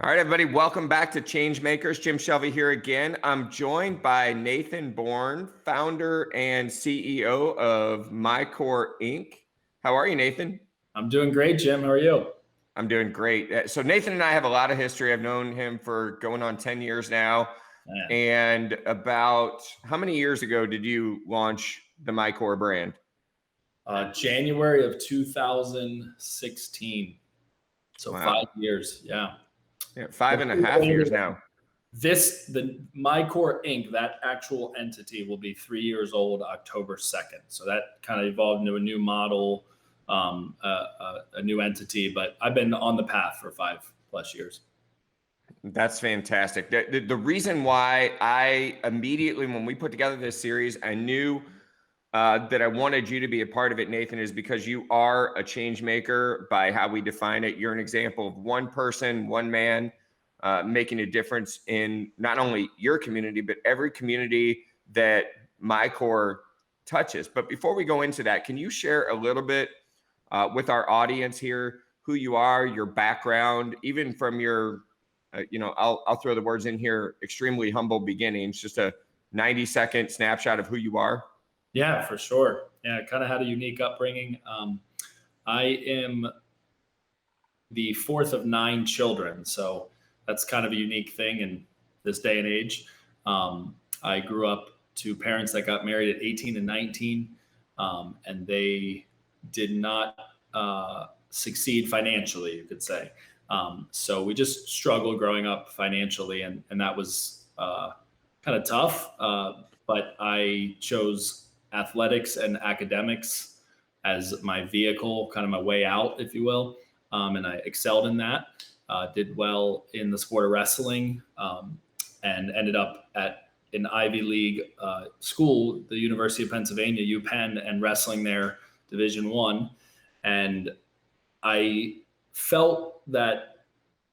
All right, everybody, welcome back to Changemakers. Jim Shelvy here again. I'm joined by Nathan Bourne, founder and CEO of MyCore Inc. How are you, Nathan? I'm doing great, Jim. How are you? I'm doing great. So Nathan and I have a lot of history. I've known him for going on 10 years now. Man. And about how many years ago did you launch the MyCore brand? January of 2016. So Wow. 5 years. Yeah. 5.5 years now. The MyCore Inc., that actual entity, will be 3 years old October 2nd. So that kind of evolved into a new model, a new entity. But I've been on the path for 5+ years. That's fantastic. The reason why I immediately, when we put together this series, I knew that I wanted you to be a part of it, Nathan, is because you are a change maker by how we define it. You're an example of one person, one man, making a difference in not only your community, but every community that MyCore touches. But before we go into that, can you share a little bit with our audience here, who you are, your background, even from your, I'll throw the words in here, extremely humble beginnings, just a 90-second snapshot of who you are? Yeah, for sure. Yeah, I kind of had a unique upbringing. I am the fourth of 9 children, so that's kind of a unique thing in this day and age. I grew up to parents that got married at 18 and 19, and they did not succeed financially, you could say. So we just struggled growing up financially, and that was kind of tough. But I chose athletics and academics as my vehicle, kind of my way out, if you will. And I excelled in that, did well in the sport of wrestling, and ended up at an Ivy League school, the University of Pennsylvania, UPenn, and wrestling there, Division I. And I felt that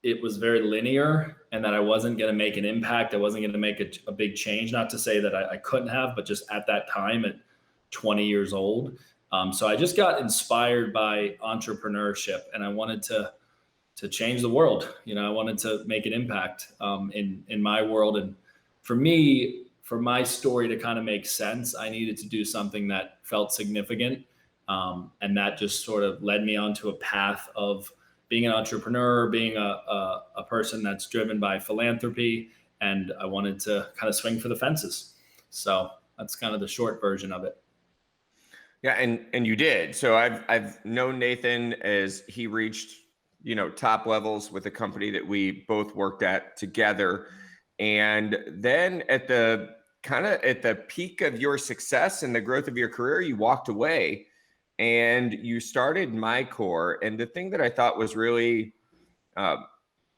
it was very linear and that I wasn't going to make an impact. I wasn't going to make a big change. Not to say that I couldn't have, but just at that time at 20 years old. So I just got inspired by entrepreneurship, and I wanted to change the world. I wanted to make an impact in my world. And for me, for my story to kind of make sense, I needed to do something that felt significant. And that just sort of led me onto a path of being an entrepreneur, being a person that's driven by philanthropy, and I wanted to kind of swing for the fences. So that's kind of the short version of it. Yeah, and you did. So I've known Nathan as he reached, top levels with a company that we both worked at together. And then at the peak of your success and the growth of your career, you walked away. And you started MyCore. And the thing that I thought was really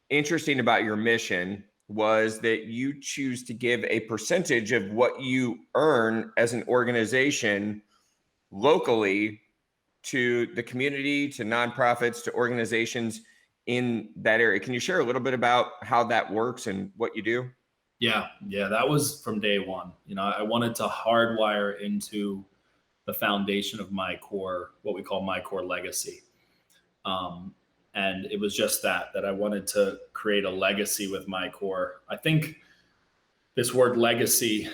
interesting about your mission was that you choose to give a percentage of what you earn as an organization locally to the community, to nonprofits, to organizations in that area. Can you share a little bit about how that works and what you do? Yeah, that was from day one. I wanted to hardwire into the foundation of MyCore, what we call MyCore legacy. And it was just that I wanted to create a legacy with MyCore. I think this word legacy,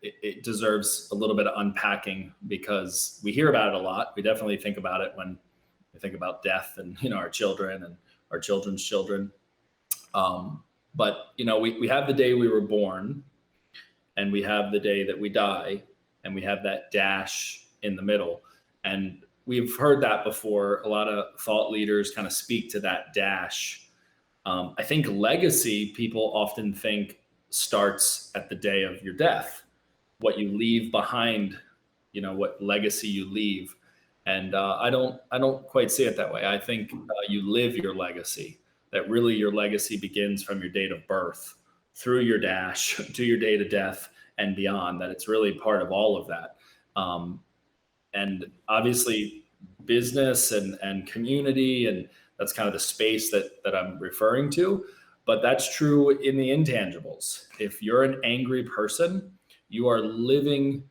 it deserves a little bit of unpacking because we hear about it a lot. We definitely think about it when we think about death and, our children and our children's children. But, we have the day we were born, and we have the day that we die, and we have that dash in the middle. And we've heard that before. A lot of thought leaders kind of speak to that dash. I think legacy, people often think, starts at the day of your death, what you leave behind, what legacy you leave. And I don't quite see it that way. I think you live your legacy, that really your legacy begins from your date of birth through your dash to your date of death and beyond, that it's really part of all of that. And obviously business and community, and that's kind of the space that I'm referring to, but that's true in the intangibles. If you're an angry person, you are living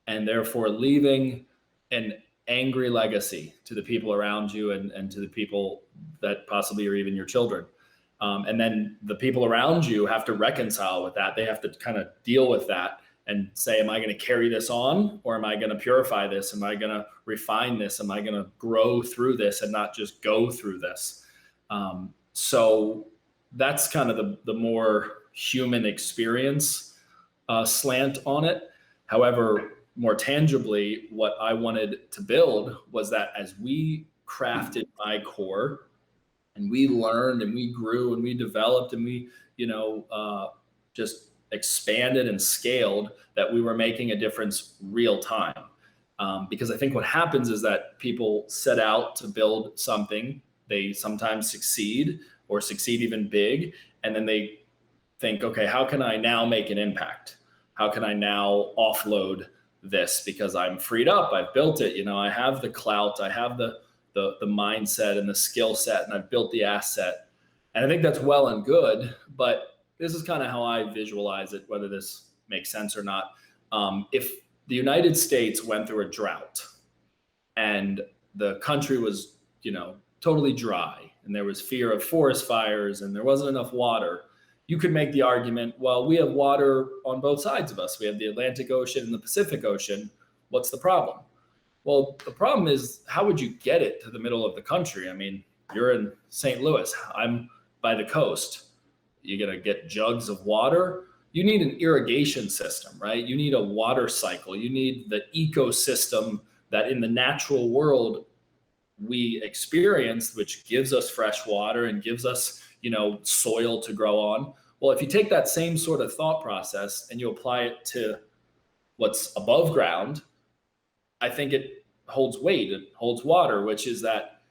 and therefore leaving an angry legacy to the people around you and to the people that possibly are even your children. And then the people around you have to reconcile with that. They have to kind of deal with that and say, am I going to carry this on, or am I going to purify this? Am I going to refine this? Am I going to grow through this and not just go through this? So that's kind of the more human experience slant on it. However, more tangibly, what I wanted to build was that as we crafted my core and we learned and we grew and we developed and we, just expanded and scaled, that we were making a difference real time. Because I think what happens is that people set out to build something, they sometimes succeed or succeed even big, and then they think, okay, how can I now make an impact? How can I now offload this because I'm freed up? I've built it. I have the clout, I have the mindset and the skill set, and I've built the asset. And I think that's well and good, but this is kind of how I visualize it, whether this makes sense or not. If the United States went through a drought and the country was, totally dry, and there was fear of forest fires and there wasn't enough water, you could make the argument, well, we have water on both sides of us. We have the Atlantic Ocean and the Pacific Ocean. What's the problem? Well, the problem is, how would you get it to the middle of the country? I mean, you're in St. Louis. I'm by the coast. You're going to get jugs of water. You need an irrigation system, right? You need a water cycle. You need the ecosystem that in the natural world we experience, which gives us fresh water and gives us, soil to grow on. Well, if you take that same sort of thought process and you apply it to what's above ground, I think it holds weight, it holds water, which is that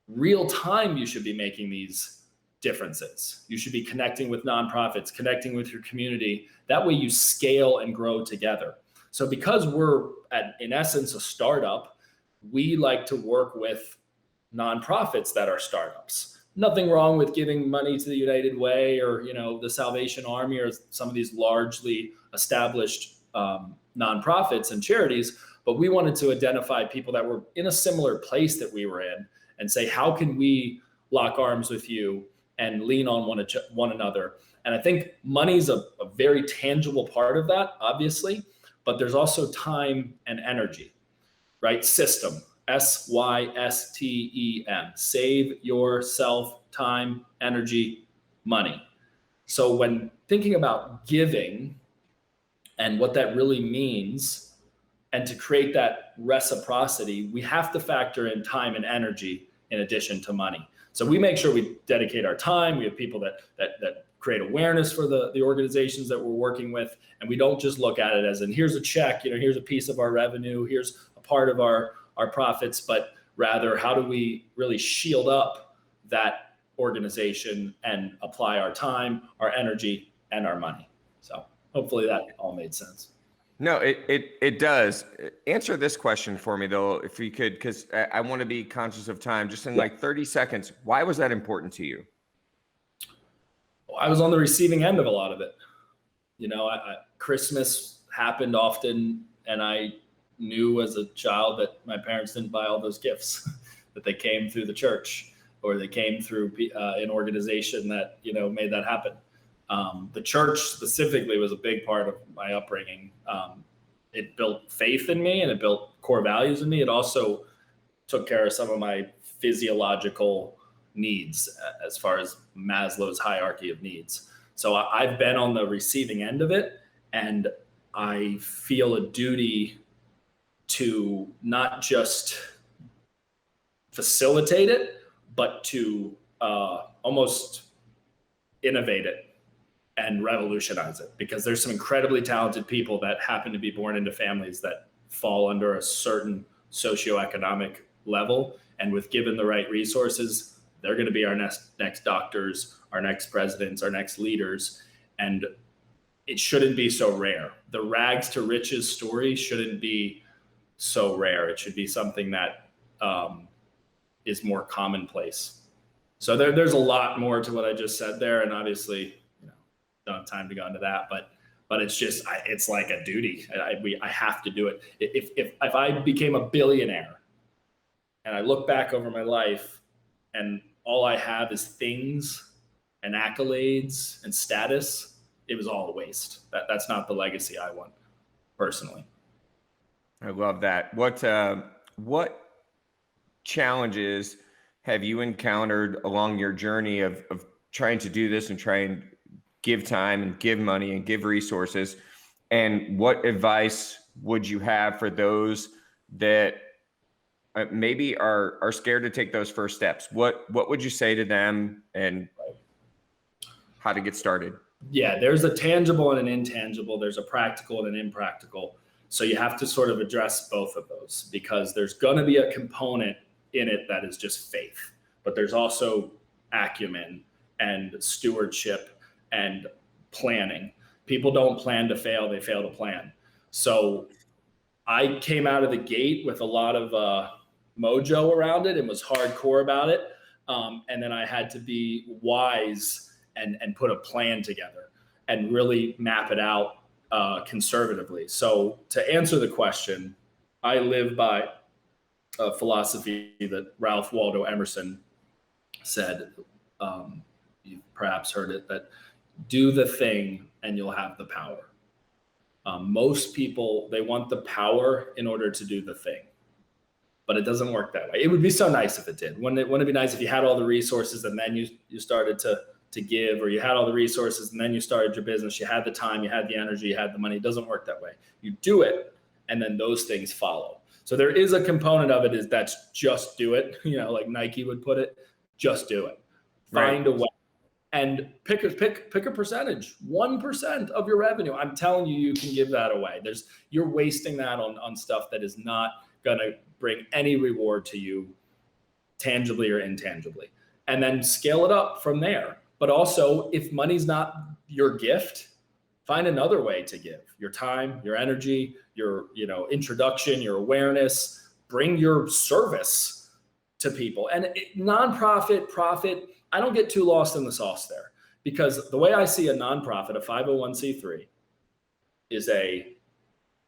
real time you should be making these differences. You should be connecting with nonprofits, connecting with your community. That way you scale and grow together. So because we're in essence a startup, we like to work with nonprofits that are startups. Nothing wrong with giving money to the United Way or the Salvation Army or some of these largely established nonprofits and charities, but we wanted to identify people that were in a similar place that we were in and say, how can we lock arms with you and lean on one another? And I think money's a very tangible part of that, obviously, but there's also time and energy, right? System, SYSTEM, save yourself time, energy, money. So when thinking about giving and what that really means, and to create that reciprocity, we have to factor in time and energy in addition to money. So we make sure we dedicate our time. We have people that create awareness for the organizations that we're working with. And we don't just look at it as in, here's a check, here's a piece of our revenue, here's a part of our profits, but rather how do we really shield up that organization and apply our time, our energy, and our money. So hopefully that all made sense. No, it does. Answer this question for me, though, if you could, because I want to be conscious of time. Just in like 30 seconds, why was that important to you? I was on the receiving end of a lot of it. Christmas happened often, and I knew as a child that my parents didn't buy all those gifts, that they came through the church or they came through an organization that, made that happen. The church specifically was a big part of my upbringing. It built faith in me and it built core values in me. It also took care of some of my physiological needs as far as Maslow's hierarchy of needs. So I've been on the receiving end of it, and I feel a duty to not just facilitate it, but to almost innovate it and revolutionize it, because there's some incredibly talented people that happen to be born into families that fall under a certain socioeconomic level. And with given the right resources, they're going to be our next doctors, our next presidents, our next leaders. And it shouldn't be so rare. The rags to riches story shouldn't be so rare. It should be something that is more commonplace. So there's a lot more to what I just said there. And obviously, don't have time to go into that, but it's just, it's like a duty. I have to do it. If I became a billionaire and I look back over my life and all I have is things and accolades and status, it was all a waste. That's not the legacy I want personally. I love that. What challenges have you encountered along your journey of trying to do this and try and give time and give money and give resources? And what advice would you have for those that maybe are scared to take those first steps? What would you say to them, and how to get started? Yeah, there's a tangible and an intangible. There's a practical and an impractical. So you have to sort of address both of those, because there's going to be a component in it that is just faith, but there's also acumen and stewardship and planning. People don't plan to fail, they fail to plan. So I came out of the gate with a lot of mojo around it and was hardcore about it. And then I had to be wise and put a plan together and really map it out conservatively. So to answer the question, I live by a philosophy that Ralph Waldo Emerson said, you've perhaps heard it, that do the thing and you'll have the power. Most people, they want the power in order to do the thing, but it doesn't work that way. It would be so nice if it did. Wouldn't it be nice if you had all the resources and then you started to give, or you had all the resources and then you started your business, you had the time, you had the energy, you had the money? It doesn't work that way. You do it and then those things follow. So there is a component of it is that's just do it, like Nike would put it, just do it. Find a way and pick a percentage, 1% of your revenue. I'm telling you, you can give that away. You're wasting that on stuff that is not going to bring any reward to you tangibly or intangibly, and then scale it up from there. But also, if money's not your gift, find another way to give your time, your energy, your introduction, your awareness. Bring your service to people. And nonprofit, profit, I don't get too lost in the sauce there, because the way I see a nonprofit, a 501c3, is a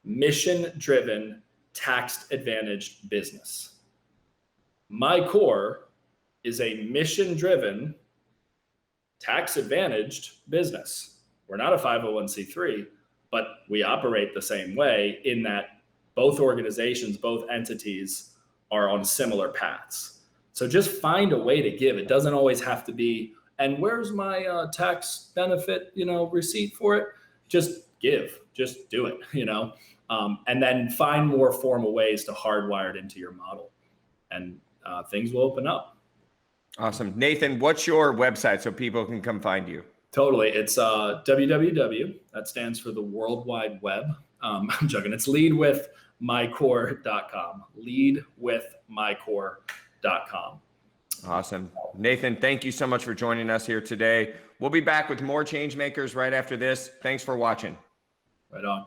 mission-driven, tax-advantaged business. My core is a mission-driven, tax-advantaged business. We're not a 501c3, but we operate the same way in that both organizations, both entities are on similar paths. So just find a way to give. It doesn't always have to be, and where's my tax benefit, receipt for it? Just give, just do it, and then find more formal ways to hardwire it into your model, and things will open up. Awesome. Nathan, what's your website so people can come find you? Totally. It's www. That stands for the World Wide Web. I'm joking. It's leadwithmycore.com. Leadwithmycore.com. Awesome. Nathan, thank you so much for joining us here today. We'll be back with more Changemakers right after this. Thanks for watching. Right on.